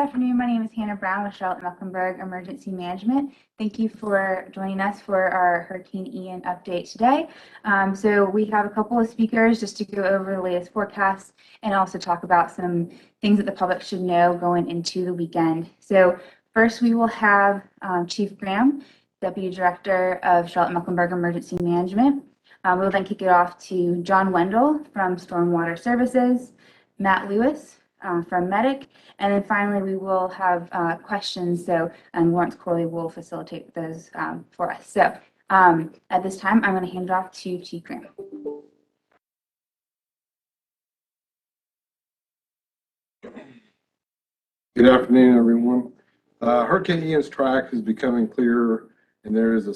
afternoon. My name is Hannah Brown with Charlotte-Mecklenburg Emergency Management. Thank you for joining us for our Hurricane Ian update today. So we have a couple of speakers just to go over the latest forecasts and also talk about some things that the public should know going into the weekend. So first we will have Chief Graham, Deputy Director of Charlotte-Mecklenburg Emergency Management. We'll then kick it off to John Wendell from Stormwater Services, Matt Lewis from Medic, and then finally we will have questions. So Lawrence Corley will facilitate those for us. So at this time, I'm going to hand it off to Chief Graham. Good afternoon, everyone. Hurricane Ian's track is becoming clearer, and there is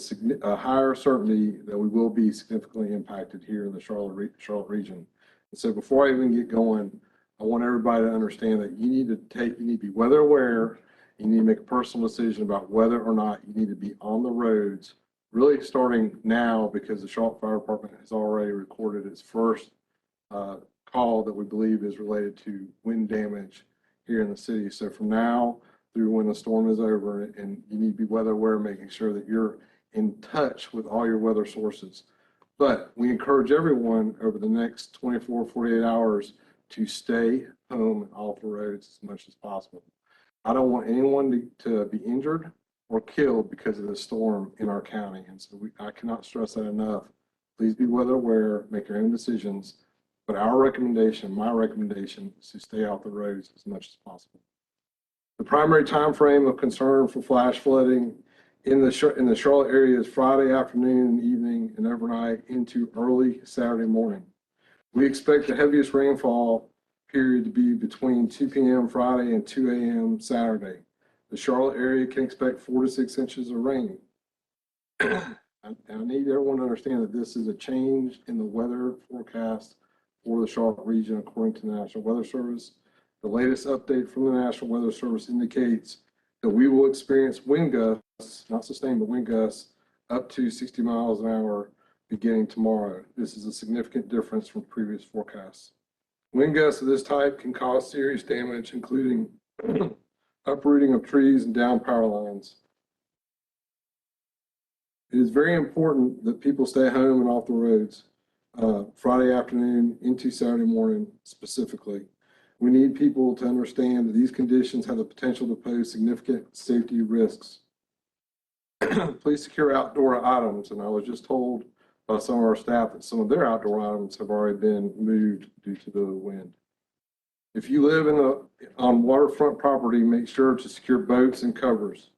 a higher certainty that we will be significantly impacted here in the Charlotte region. And so before I even get going, I want everybody to understand that you need to be weather aware. You need to make a personal decision about whether or not you need to be on the roads, really starting now, because the Charlotte Fire Department has already recorded its first call that we believe is related to wind damage here in the city. So from now through when the storm is over, and you need to be weather aware, making sure that you're in touch with all your weather sources. But we encourage everyone over the next 24, 48 hours to stay home and off the roads as much as possible. I don't want anyone to be injured or killed because of the storm in our county. And so I cannot stress that enough. Please be weather aware, make your own decisions. But my recommendation is to stay off the roads as much as possible. The primary time frame of concern for flash flooding in the Charlotte area is Friday afternoon and evening and overnight into early Saturday morning. We expect the heaviest rainfall period to be between 2 p.m. Friday and 2 a.m. Saturday. The Charlotte area can expect 4 to 6 inches of rain. I need everyone to understand that this is a change in the weather forecast for the Charlotte region according to the National Weather Service. The latest update from the National Weather Service indicates that we will experience wind gusts, not sustained, but wind gusts up to 60 miles an hour beginning tomorrow. This is a significant difference from previous forecasts. Wind gusts of this type can cause serious damage, including uprooting of trees and down power lines. It is very important that people stay home and off the roads Friday afternoon into Saturday morning specifically. We need people to understand that these conditions have the potential to pose significant safety risks. Please secure outdoor items, and I was just told by some of our staff that some of their outdoor items have already been moved due to the wind. If you live on waterfront property, make sure to secure boats and covers.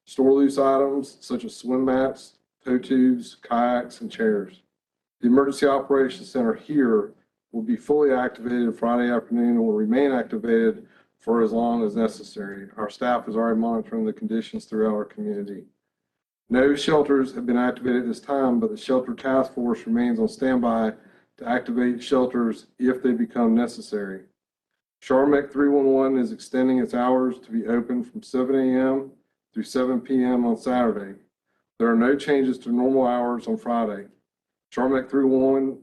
Store loose items such as swim mats, tow tubes, kayaks, and chairs. The Emergency Operations Center here will be fully activated Friday afternoon and will remain activated for as long as necessary. Our staff is already monitoring the conditions throughout our community. No shelters have been activated at this time, but the Shelter Task Force remains on standby to activate shelters if they become necessary. Charlotte 311 is extending its hours to be open from 7 a.m. through 7 p.m. on Saturday. There are no changes to normal hours on Friday. Charlotte 311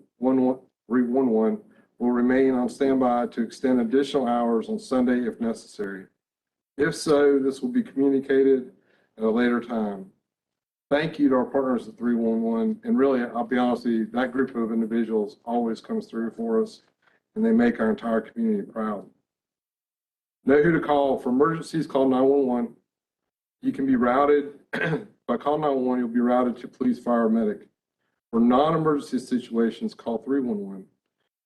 will remain on standby to extend additional hours on Sunday if necessary. If so, this will be communicated at a later time. Thank you to our partners at 311, and really, I'll be honest with you, that group of individuals always comes through for us, and they make our entire community proud. Know who to call. For emergencies, call 911. You can be routed, by call 911, you'll be routed to police, fire, or medic. For non-emergency situations, call 311.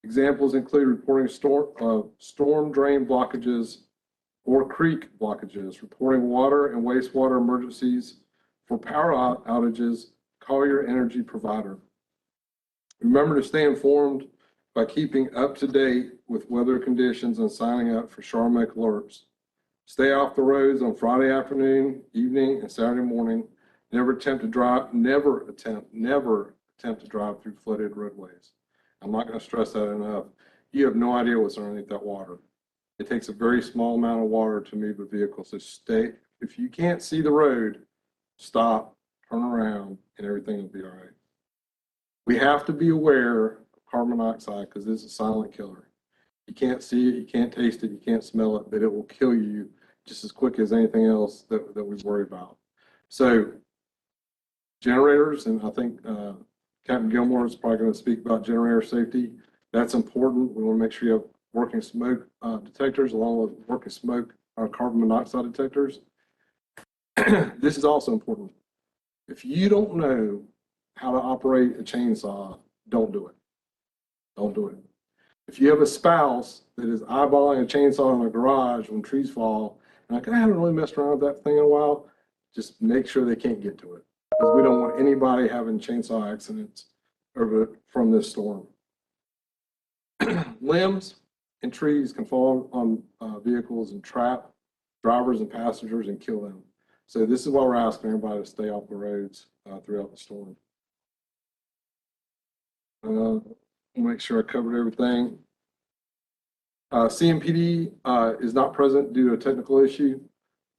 Examples include reporting storm drain blockages or creek blockages, reporting water and wastewater emergencies. For power outages, call your energy provider. Remember to stay informed by keeping up to date with weather conditions and signing up for Charlotte alerts. Stay off the roads on Friday afternoon, evening, and Saturday morning. Never attempt to drive through flooded roadways. I'm not going to stress that enough. You have no idea what's underneath that water. It takes a very small amount of water to move a vehicle. So if you can't see the road, stop, turn around, and everything will be all right. We have to be aware of carbon monoxide because it's a silent killer. You can't see it, you can't taste it, you can't smell it, but it will kill you just as quick as anything else that we worry about. So generators, and I think Captain Gilmore is probably going to speak about generator safety. That's important. We want to make sure you have working smoke detectors along with working smoke carbon monoxide detectors. This is also important. If you don't know how to operate a chainsaw, don't do it. Don't do it. If you have a spouse that is eyeballing a chainsaw in a garage when trees fall, and like, I haven't really messed around with that thing in a while, just make sure they can't get to it. Because we don't want anybody having chainsaw accidents from this storm. Limbs and trees can fall on vehicles and trap drivers and passengers and kill them. So this is why we're asking everybody to stay off the roads throughout the storm. Make sure I covered everything. CMPD is not present due to a technical issue,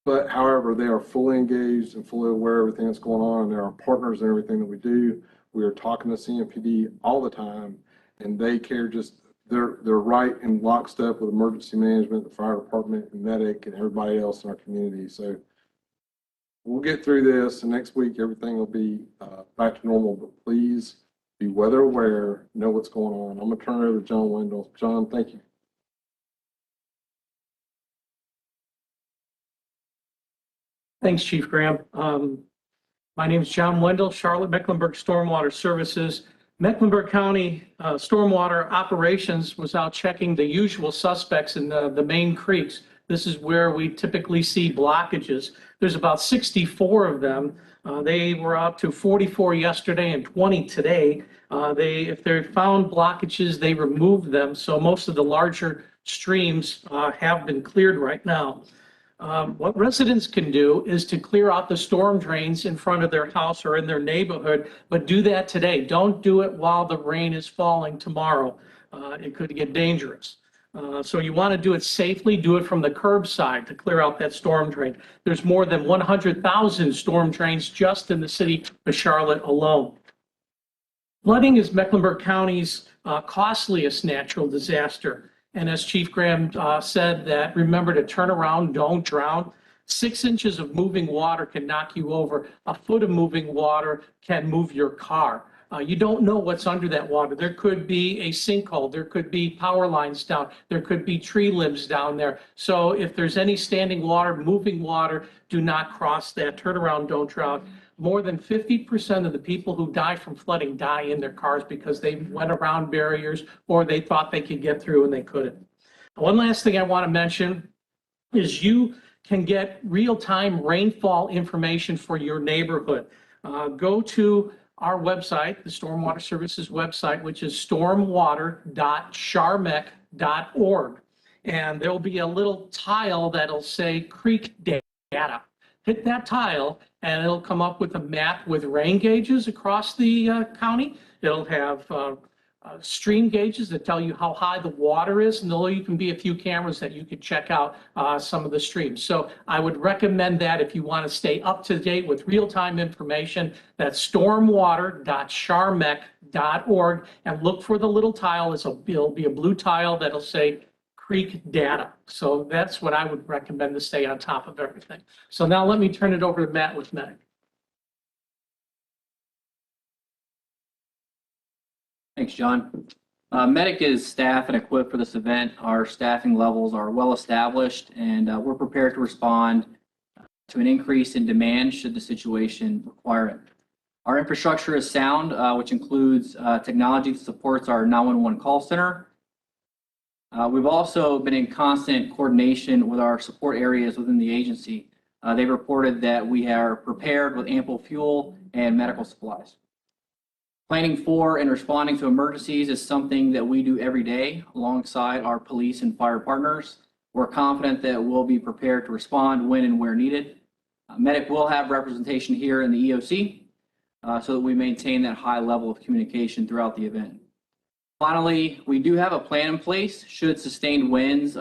but however, they are fully engaged and fully aware of everything that's going on. And they're our partners in everything that we do. We are talking to CMPD all the time, and they care they're right in lockstep with emergency management, the fire department, and medic, and everybody else in our community. So we'll get through this, and next week everything will be back to normal. But please be weather aware, know what's going on. I'm going to turn it over to John Wendell. John, thank you. Thanks, Chief Graham. My name is John Wendell, Charlotte-Mecklenburg Stormwater Services. Mecklenburg County Stormwater Operations was out checking the usual suspects in the main creeks. This is where we typically see blockages. There's about 64 of them. They were up to 44 yesterday and 20 today. If they found blockages, they removed them. So most of the larger streams have been cleared right now. What residents can do is to clear out the storm drains in front of their house or in their neighborhood, but do that today. Don't do it while the rain is falling tomorrow. It could get dangerous. So you want to do it safely, do it from the curbside to clear out that storm drain. There's more than 100,000 storm drains just in the city of Charlotte alone. Flooding is Mecklenburg County's costliest natural disaster. And as Chief Graham said, that remember to turn around, don't drown. 6 inches of moving water can knock you over. A foot of moving water can move your car. You don't know what's under that water. There could be a sinkhole. There could be power lines down. There could be tree limbs down there. So if there's any standing water, moving water, do not cross that. Turn around, don't drown. More than 50% of the people who die from flooding die in their cars because they went around barriers or they thought they could get through and they couldn't. One last thing I want to mention is you can get real-time rainfall information for your neighborhood. Go to our website, the Stormwater Services website, which is stormwater.charmec.org. And there'll be a little tile that'll say creek data. Hit that tile and it'll come up with a map with rain gauges across the county. It'll have stream gauges that tell you how high the water is, and there'll even be a few cameras that you could check out some of the streams. So I would recommend that if you want to stay up to date with real-time information. That's stormwater.charmec.org, and look for the little tile. It'll be a blue tile that'll say creek data. So that's what I would recommend to stay on top of everything. So now let me turn it over to Matt with Medic. Thanks, John. Medic is staffed and equipped for this event. Our staffing levels are well established, and we're prepared to respond to an increase in demand should the situation require it. Our infrastructure is sound, which includes technology that supports our 911 call center. We've also been in constant coordination with our support areas within the agency. They've reported that we are prepared with ample fuel and medical supplies. Planning for and responding to emergencies is something that we do every day alongside our police and fire partners. We're confident that we'll be prepared to respond when and where needed. Medic will have representation here in the EOC so that we maintain that high level of communication throughout the event. Finally, we do have a plan in place should sustained winds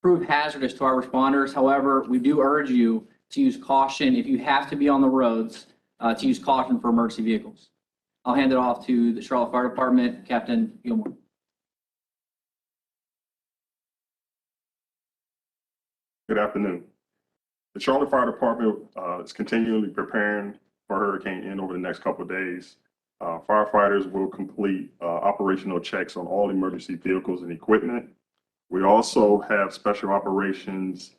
prove hazardous to our responders. However, we do urge you to use caution if you have to be on the roads, to use caution for emergency vehicles. I'll hand it off to the Charlotte Fire Department, Captain Gilmore. Good afternoon. The Charlotte Fire Department is continually preparing for Hurricane Ian over the next couple of days. Firefighters will complete operational checks on all emergency vehicles and equipment. We also have special operations,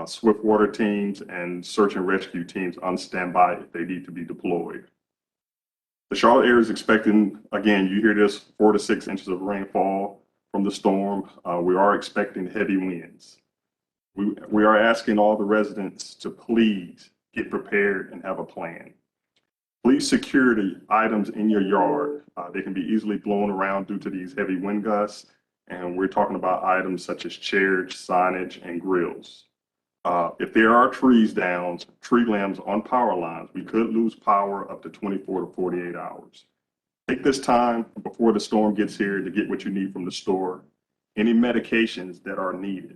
swift water teams, and search and rescue teams on standby if they need to be deployed. The Charlotte area is expecting, again, you hear this, 4 to 6 inches of rainfall from the storm. We are expecting heavy winds. We are asking all the residents to please get prepared and have a plan. Please secure the items in your yard. They can be easily blown around due to these heavy wind gusts. And we're talking about items such as chairs, signage, and grills. If there are trees down, tree limbs on power lines, we could lose power up to 24 to 48 hours. Take this time before the storm gets here to get what you need from the store, any medications that are needed.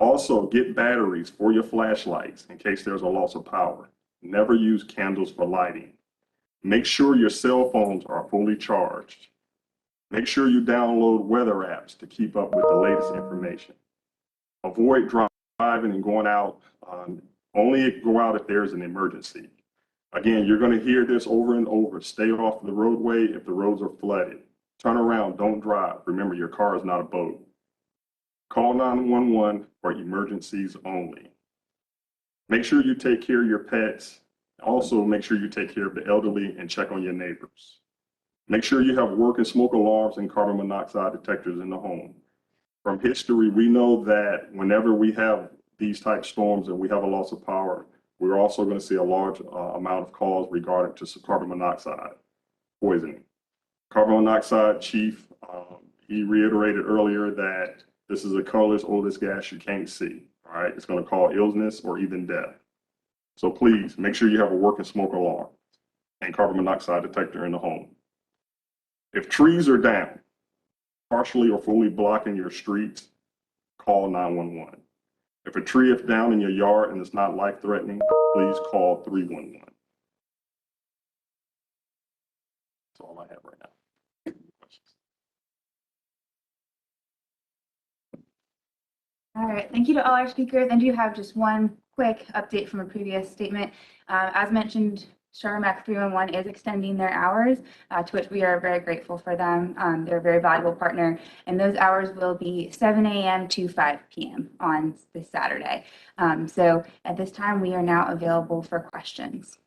Also, get batteries for your flashlights in case there's a loss of power. Never use candles for lighting. Make sure your cell phones are fully charged. Make sure you download weather apps to keep up with the latest information. Avoid driving and going out. Only go out if there's an emergency. Again, you're going to hear this over and over. Stay off the roadway if the roads are flooded. Turn around, don't drive. Remember, your car is not a boat. Call 911 for emergencies only. Make sure you take care of your pets. Also, make sure you take care of the elderly and check on your neighbors. Make sure you have working smoke alarms and carbon monoxide detectors in the home. From history, we know that whenever we have these type storms and we have a loss of power, we're also going to see a large amount of calls regarding to carbon monoxide poisoning. Carbon monoxide chief, he reiterated earlier that this is a colorless, odorless gas you can't see. All right, it's going to cause illness or even death. So please make sure you have a working smoke alarm and carbon monoxide detector in the home. If trees are down, partially or fully blocking your streets, call 911. If a tree is down in your yard and it's not life-threatening, please call 311. That's all I have right now. All right, thank you to all our speakers. I do have just one quick update from a previous statement. As mentioned, Charlotte-Mecklenburg 311 is extending their hours, to which we are very grateful for them. They're a very valuable partner, and those hours will be 7 a.m. to 5 p.m. on this Saturday. So at this time, we are now available for questions.